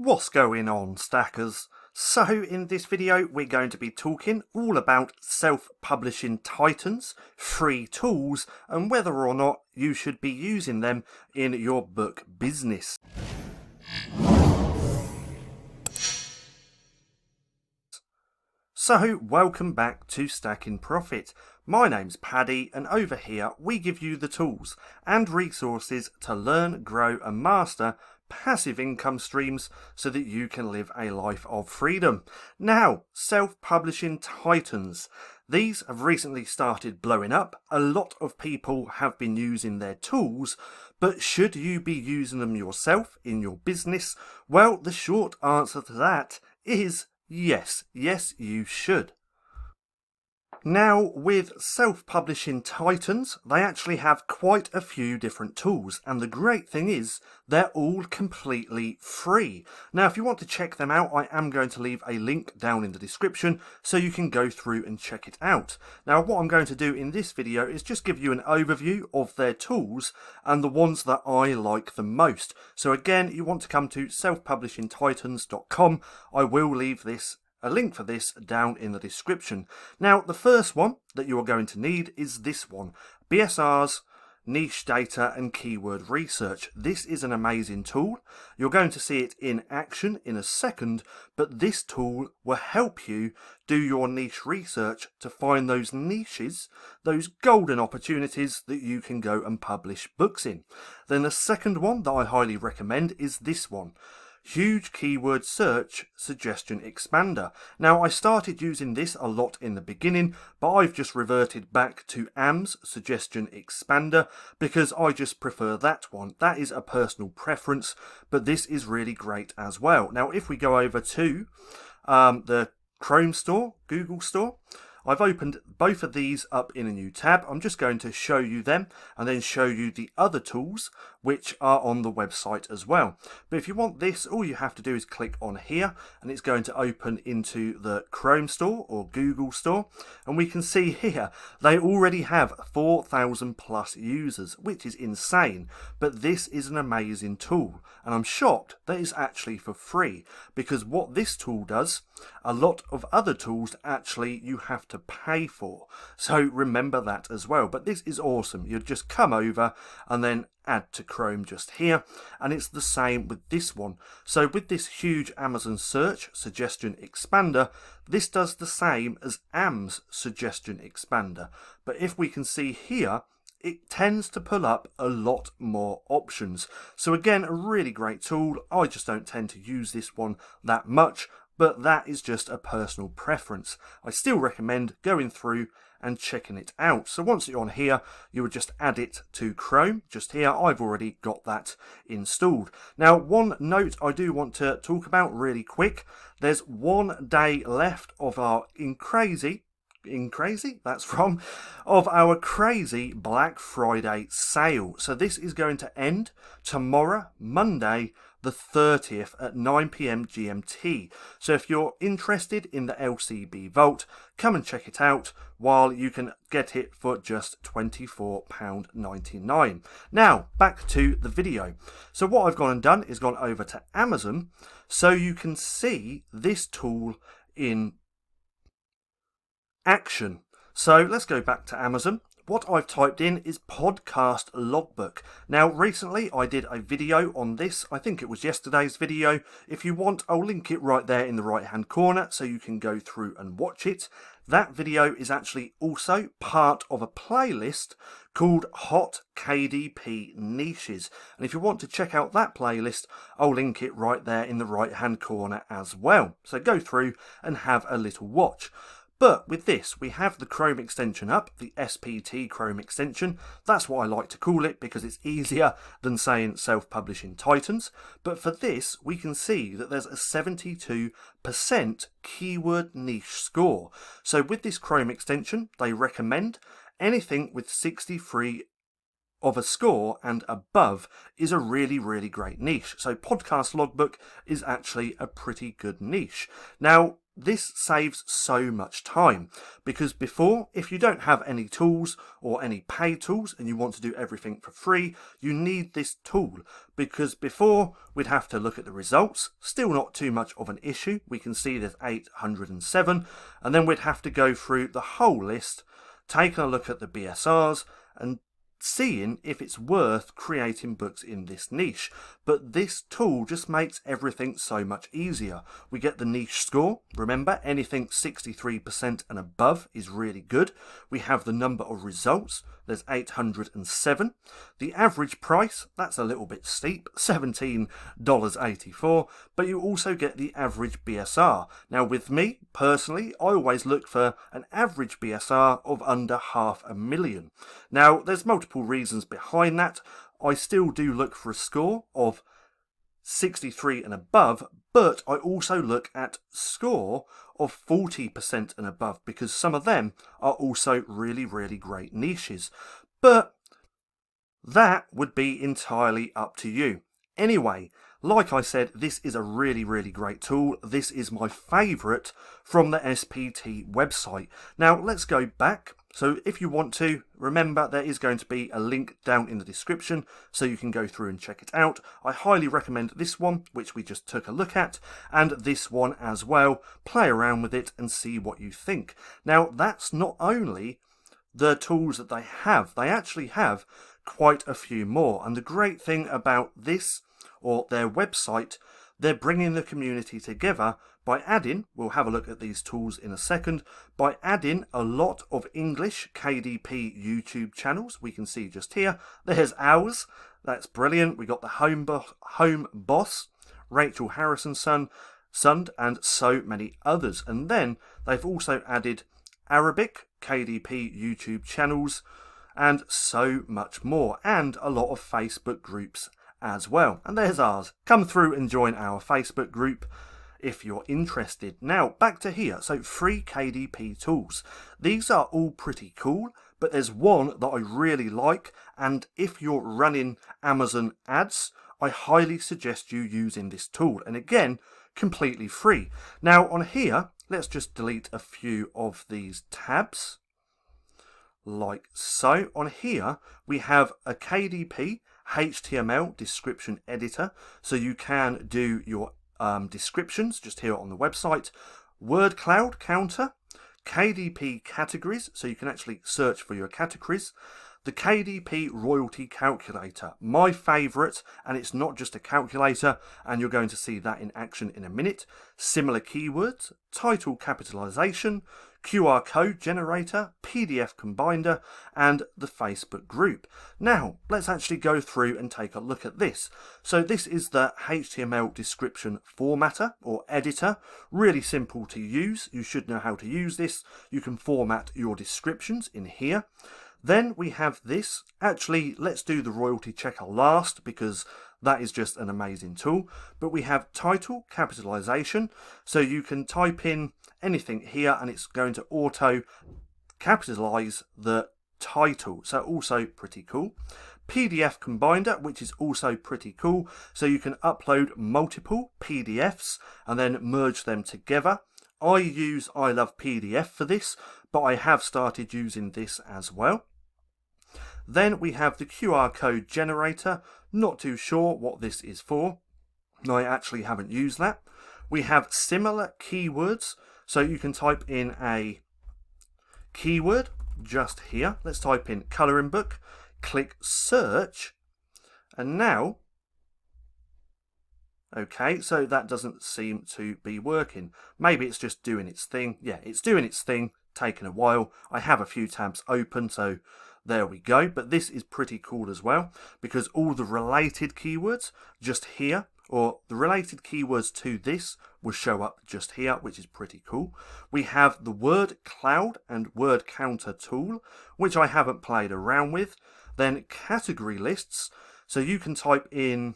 What's going on, stackers? So in this video we're going to be talking all about self-publishing titans, free tools, and whether or not you should be using them in your book business. So welcome back to Stacking Profit. My name's Paddy, and over here we give you the tools and resources to learn, grow and master passive income streams so that you can live a life of freedom. Now, self-publishing titans. These have recently started blowing up. A lot of people have been using their tools, but should you be using them yourself in your business? Well, the short answer to that is yes. Yes, you should. Now, with self-publishing titans, they actually have quite a few different tools, and the great thing is they're all completely free. Now, if you want to check them out, I am going to leave a link down in the description so you can go through and check it out. Now, what I'm going to do in this video is just give you an overview of their tools and the ones that I like the most. So again, you want to come to selfpublishingtitans.com. I will leave a link for this down in the description. Now, the first one that you are going to need is this one, BSR's Niche Data and Keyword Research. This is an amazing tool. You're going to see it in action in a second, but this tool will help you do your niche research to find those niches, those golden opportunities that you can go and publish books in. Then the second one that I highly recommend is this one, Huge Keyword Search Suggestion Expander. Now, I started using this a lot in the beginning, but I've just reverted back to AM's Suggestion Expander because I just prefer that one. That is a personal preference, but this is really great as well. Now, if we go over to the Chrome store, Google store, I've opened both of these up in a new tab. I'm just going to show you them and then show you the other tools which are on the website as well. But if you want this, all you have to do is click on here and it's going to open into the Chrome store or Google store. And we can see here they already have 4,000 plus users, which is insane. But this is an amazing tool. And I'm shocked that it's actually for free, because what this tool does, a lot of other tools actually you have to pay for. So remember that as well. But this is awesome. You just come over and then add to Chrome just here, and it's the same with this one. So with this huge Amazon search suggestion expander, this does the same as AM's suggestion expander. But if we can see here, it tends to pull up a lot more options. So again, a really great tool. I just don't tend to use this one that much, but that is just a personal preference. I still recommend going through and checking it out. So once you're on here, you would just add it to Chrome. Just here, I've already got that installed. Now, one note I do want to talk about really quick. There's 1 day left of our crazy Black Friday sale. So this is going to end tomorrow, Monday, the 30th at 9 PM GMT. So if you're interested in the LCB Vault, come and check it out while you can get it for just £24.99. Now, back to the video. So what I've gone and done is gone over to Amazon so you can see this tool in action. So let's go back to Amazon. What I've typed in is podcast logbook. Now, recently I did a video on this. I think it was yesterday's video. If you want, I'll link it right there in the right hand corner so you can go through and watch it. That video is actually also part of a playlist called Hot KDP Niches. And if you want to check out that playlist, I'll link it right there in the right hand corner as well. So go through and have a little watch. But with this, we have the Chrome extension up, the SPT Chrome extension. That's what I like to call it because it's easier than saying self-publishing titans. But for this, we can see that there's a 72% keyword niche score. So with this Chrome extension, they recommend anything with 63 of a score and above is a really, really great niche. So podcast logbook is actually a pretty good niche. Now, this saves so much time, because before, if you don't have any tools or any paid tools and you want to do everything for free, you need this tool, because before we'd have to look at the results, still not too much of an issue. We can see there's 807, and then we'd have to go through the whole list, taking a look at the BSRs and seeing if it's worth creating books in this niche. But this tool just makes everything so much easier. We get the niche score. Remember, anything 63% and above is really good. We have the number of results. There's 807. The average price, that's a little bit steep, $17.84, but you also get the average BSR. Now with me, personally, I always look for an average BSR of under 500,000. Now there's multiple reasons behind that. I still do look for a score of 63 and above, but I also look at score of 40% and above, because some of them are also really, really great niches. But that would be entirely up to you. Anyway, like I said, this is a really, really great tool. This is my favourite from the SPT website. Now let's go back. So if you want to, remember there is going to be a link down in the description so you can go through and check it out. I highly recommend this one, which we just took a look at, and this one as well. Play around with it and see what you think. Now that's not only the tools that they actually have quite a few more. And the great thing about this, or their website, they're bringing the community together by adding, we'll have a look at these tools in a second, by adding a lot of English KDP YouTube channels. We can see just here, there's ours. That's brilliant. We got the Home Boss, Rachel Harrison's son, and so many others. And then they've also added Arabic KDP YouTube channels and so much more, and a lot of Facebook groups as well. And there's ours. Come through and join our Facebook group if you're interested. Now back to here. So free KDP tools. These are all pretty cool, but there's one that I really like, and if you're running Amazon ads, I highly suggest you using this tool. And again, completely free. Now on here, let's just delete a few of these tabs like so. On here we have a KDP HTML description editor, so you can do your descriptions just here on the website. Word cloud counter, KDP categories, so you can actually search for your categories. The KDP royalty calculator, my favourite, and it's not just a calculator, and you're going to see that in action in a minute. Similar keywords, title capitalization, QR code generator, PDF combiner, and the Facebook group. Now, let's actually go through and take a look at this. So this is the HTML description formatter or editor. Really simple to use. You should know how to use this. You can format your descriptions in here. Then we have this. Actually, let's do the royalty checker last, because that is just an amazing tool. But we have title capitalization, so you can type in anything here and it's going to auto capitalize the title, so also pretty cool. PDF combiner, which is also pretty cool, so you can upload multiple PDFs and then merge them together. I use I Love PDF for this, but I have started using this as well. Then we have the QR code generator. Not too sure what this is for. I actually haven't used that. We have similar keywords, so you can type in a keyword just here. Let's type in colouring book, click search, and now, okay, so that doesn't seem to be working. Maybe it's just doing its thing. Yeah, it's doing its thing, taking a while. I have a few tabs open, so there we go. But this is pretty cool as well, because all the related keywords just here, or the related keywords to this, will show up just here, which is pretty cool. We have the word cloud and word counter tool, which I haven't played around with. Then category lists, so you can type in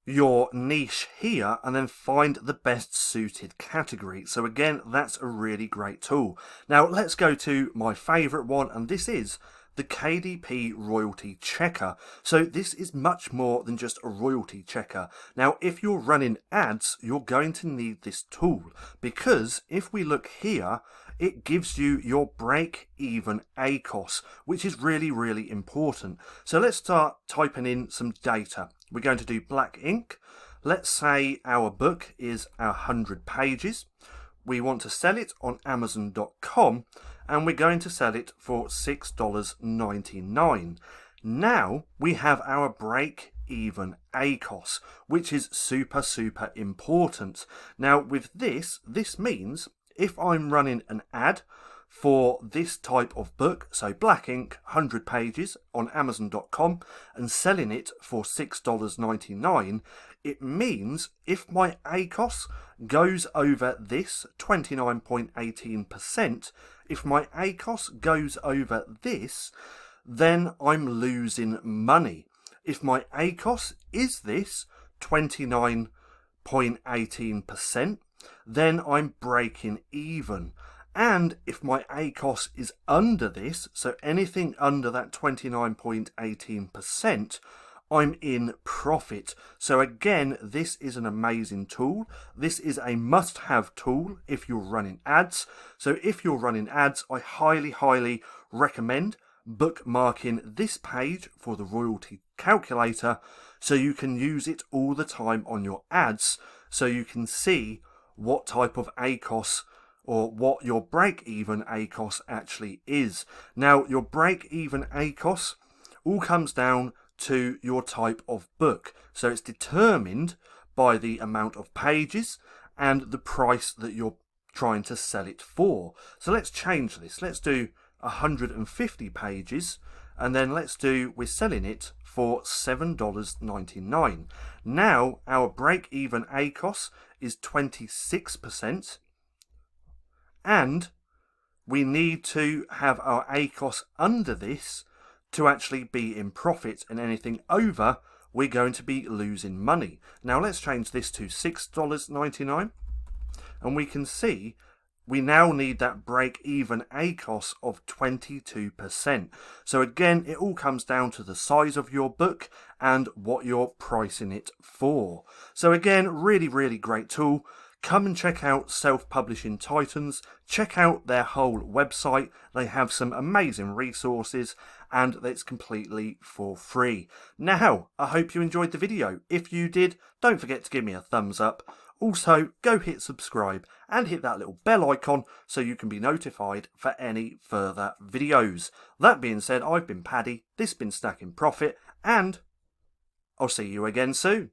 your niche here and then find the best suited category. So again, that's a really great tool. Now let's go to my favorite one, and this is the KDP royalty checker. So this is much more than just a royalty checker. Now, if you're running ads, you're going to need this tool, because if we look here, it gives you your break-even ACOS, which is really, really important. So let's start typing in some data. We're going to do black ink. Let's say our book is 100 pages. We want to sell it on Amazon.com, and we're going to sell it for $6.99. Now we have our break-even ACOS, which is super, super important. Now with this means if I'm running an ad for this type of book, so black ink, 100 pages on Amazon.com, and selling it for $6.99, it means if my ACOS goes over this 29.18%, if my ACOS goes over this, then I'm losing money. If my ACOS is this 29.18%, then I'm breaking even. And if my ACOS is under this, so anything under that 29.18%, I'm in profit. So again, this is an amazing tool. This is a must-have tool if you're running ads. So if you're running ads, I highly, highly recommend bookmarking this page for the royalty calculator, so you can use it all the time on your ads, so you can see what type of ACOS or what your break-even ACOS actually is. Now, your break-even ACOS all comes down to your type of book. So it's determined by the amount of pages and the price that you're trying to sell it for. So let's change this. Let's do 150 pages, and then we're selling it for $7.99. Now our break-even ACOS is 26%, and we need to have our ACOS under this to actually be in profit, and anything over, we're going to be losing money. Now let's change this to $6.99, and we can see we now need that break-even ACOS of 22%. So again, it all comes down to the size of your book and what you're pricing it for. So again, really, really great tool. Come and check out Self-Publishing Titans. Check out their whole website. They have some amazing resources, and it's completely for free. Now, I hope you enjoyed the video. If you did, don't forget to give me a thumbs up. Also, go hit subscribe and hit that little bell icon so you can be notified for any further videos. That being said, I've been Paddy, this has been Stacking Profit, and I'll see you again soon.